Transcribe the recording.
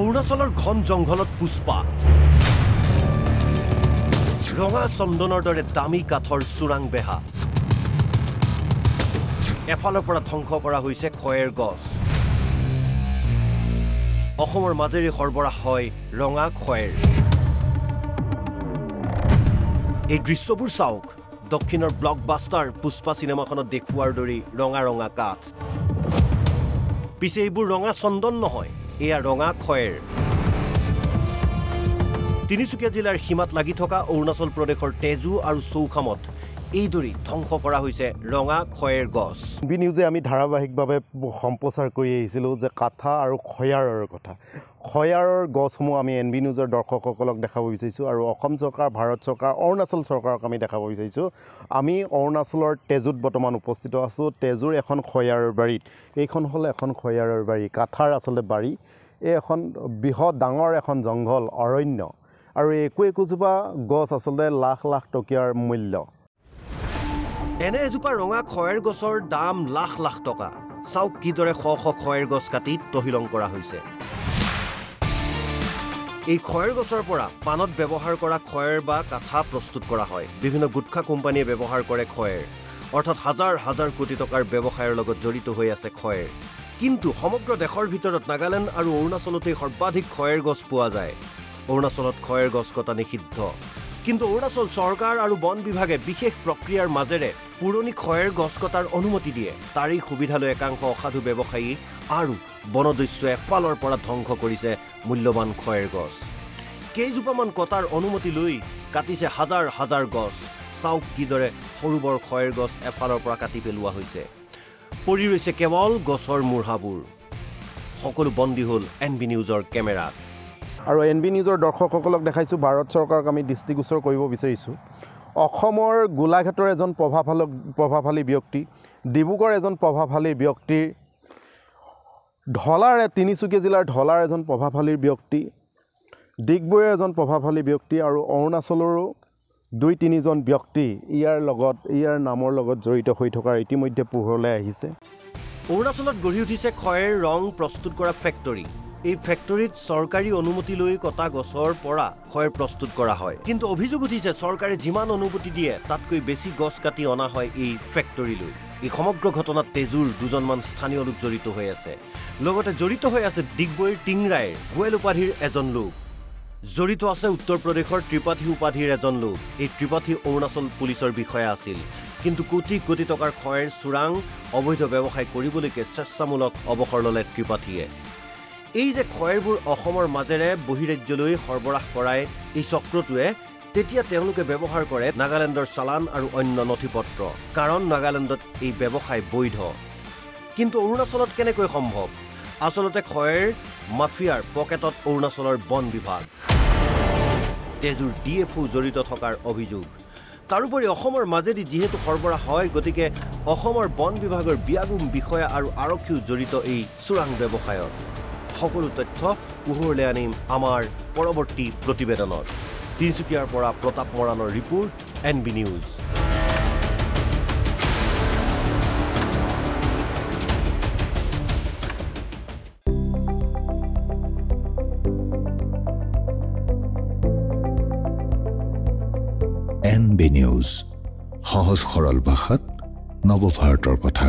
অৰুণাচলৰ ঘন জংঘলত পুষ্পা ৰঙা চন্দনৰ দৰে দামী কাঠৰ চোৰাং বেহা এফালৰ পৰা ধ্বংস কৰা হৈছে খয়েৰ গছ অসমৰ মাজেৰে সৰবৰাহ হয় ৰঙা খয়েৰ এই দৃশ্যবোৰ চাওক দক্ষিণৰ ব্লকবাষ্টাৰ পুষ্পা চিনেমাখনত দেখুৱাৰ দৰে ৰঙা ৰঙা কাঠ পিছে এইবোৰ ৰঙা চন্দন নহয় এয়া ৰঙা খয়েৰ তিনিচুকীয়া জিলাৰ সীমাত লাগি থকা অৰুণাচল প্ৰদেশৰ তেজু আৰু চৌখামত এইদৰে ধ্বংস কৰা হৈছে ৰঙা খয়েৰ গছ বি নিউজে আমি ধাৰাবাহিকভাৱে সম্প্ৰচাৰ কৰি আহিছিলোঁ যে কাঠা আৰু খয়াৰৰ কথা খয়াৰৰ গছসমূহ আমি এনবি নিউজৰ দৰ্শকসকলক দেখাব বিচাৰিছোঁ আৰু অসম চৰকাৰ ভাৰত চৰকাৰ অৰুণাচল চৰকাৰক আমি দেখাব বিচাৰিছোঁ আমি অৰুণাচলৰ তেজুত বৰ্তমান উপস্থিত আছোঁ তেজুৰ এখন খয়াৰৰ বাৰীত এইখন হ'ল এখন খয়াৰৰ বাৰী কাঠাৰ আচলতে বাৰী এই এখন বৃহৎ ডাঙৰ এখন জংঘল অৰণ্য আৰু একোজোপা গছ আচলতে লাখ লাখ টকীয়াৰ মূল্য এনে এজোপা ৰঙা খয়েৰ গছৰ দাম লাখ লাখ টকা চাওক কিদৰে শ শ খয়েৰ গছ কাটি তহিলং কৰা হৈছে এই খয়েৰ গছৰ পৰা পানত ব্যৱহাৰ কৰা খয়েৰ বা কাঠা প্ৰস্তুত কৰা হয় বিভিন্ন গুটখা কোম্পানীয়ে ব্যৱহাৰ কৰে খয়েৰ অৰ্থাৎ হাজাৰ হাজাৰ কোটি টকাৰ ব্যৱসায়ৰ লগত জড়িত হৈ আছে খয়েৰ কিন্তু সমগ্ৰ দেশৰ ভিতৰত নাগালেণ্ড আৰু অৰুণাচলতে সৰ্বাধিক খয়েৰ গছ পোৱা যায় অৰুণাচলত খয়েৰ গছ কটা নিষিদ্ধ কিন্তু অৰুণাচল চৰকাৰ আৰু বন বিভাগে বিশেষ প্ৰক্ৰিয়াৰ মাজেৰে পুৰণি খয়েৰ গছ কটাৰ অনুমতি দিয়ে তাৰেই সুবিধালৈ একাংশ অসাধু ব্যৱসায়ী আৰু বনদস্যুৱে এফালৰ পৰা ধ্বংস কৰিছে মূল্যৱান খয়েৰ গছ কেইজোপামান কটাৰ অনুমতি লৈ কাটিছে হাজাৰ হাজাৰ গছ চাওক কিদৰে সৰু বৰ খয়েৰ গছ এফালৰ পৰা কাটি পেলোৱা হৈছে পৰি ৰৈছে কেৱল গছৰ মূঢ়াবোৰ সকলো বন্দী হ'ল এনবি নিউজৰ কেমেৰাত আৰু এনবি নিউজৰ দৰ্শকসকলক দেখাইছোঁ ভাৰত চৰকাৰক আমি দৃষ্টিগোচৰ কৰিব বিচাৰিছোঁ অসমৰ গোলাঘাটৰ এজন প্ৰভাৱশালী ব্যক্তি ডিব্ৰুগড়ৰ এজন প্ৰভাৱশালী ব্যক্তিৰ ঢলাৰ তিনিচুকীয়া জিলাৰ ঢলাৰ এজন প্ৰভাৱশালী ব্যক্তি ডিগবৈৰ এজন প্ৰভাৱশালী ব্যক্তি আৰু অৰুণাচলৰো ২-৩জন ব্যক্তি ইয়াৰ নামৰ লগত জড়িত হৈ থকাৰ ইতিমধ্যে পোহৰলৈ আহিছে অৰুণাচলত গঢ়ি উঠিছে খয়েৰ ৰং প্ৰস্তুত কৰা ফেক্টৰী এই ফেক্টৰীত চৰকাৰী অনুমতি লৈ কটা গছৰ পৰা খয়েৰ প্ৰস্তুত কৰা হয় কিন্তু অভিযোগ উঠিছে চৰকাৰে যিমান অনুমতি দিয়ে তাতকৈ বেছি গছ কাটি অনা হয় এই ফেক্টৰীলৈ এই সমগ্ৰ ঘটনাত তেজুৰ দুজনমান স্থানীয় লোক জড়িত হৈ আছে লগতে জড়িত হৈ আছে ডিগবৈৰ টিংৰাইৰ গোৱেল উপাধিৰ এজন লোক জড়িত আছে উত্তৰ প্ৰদেশৰ ত্ৰিপাঠী উপাধিৰ এজন লোক এই ত্ৰিপাঠী অৰুণাচল পুলিচৰ বিষয়া আছিল কিন্তু কোটি কোটি টকাৰ খয়েৰ চোৰাং অবৈধ ব্যৱসায় কৰিবলৈকে স্বেচ্ছামূলক অৱসৰ ল'লে ত্ৰিপাঠীয়ে এই যে খয়েৰবোৰ অসমৰ মাজেৰে বহিৰাজ্যলৈ সৰবৰাহ কৰায় এই চক্ৰটোৱে তেতিয়া তেওঁলোকে ব্যৱহাৰ কৰে নাগালেণ্ডৰ চালান আৰু অন্য নথিপত্ৰ কাৰণ নাগালেণ্ডত এই ব্যৱসায় বৈধ কিন্তু অৰুণাচলত কেনেকৈ সম্ভৱ আচলতে খয়েৰ মাফিয়াৰ পকেটত অৰুণাচলৰ বন বিভাগ তেজুৰ ডিএফও জড়িত থকাৰ অভিযোগ তাৰোপৰি অসমৰ মাজেদি যিহেতু সৰবৰাহ হয় গতিকে অসমৰ বন বিভাগৰ বিয়াগুম বিষয়া আৰু আৰক্ষীও জড়িত এই চোৰাং ব্যৱসায়ত সকলো তথ্য পোহৰলৈ আনিম আমাৰ পৰৱৰ্তী প্ৰতিবেদনত তিনিচুকীয়াৰ পৰা প্ৰতাপ মৰাণৰ report NB news NB news সহজ সৰল ভাষাত নৱভাৰতৰ কথা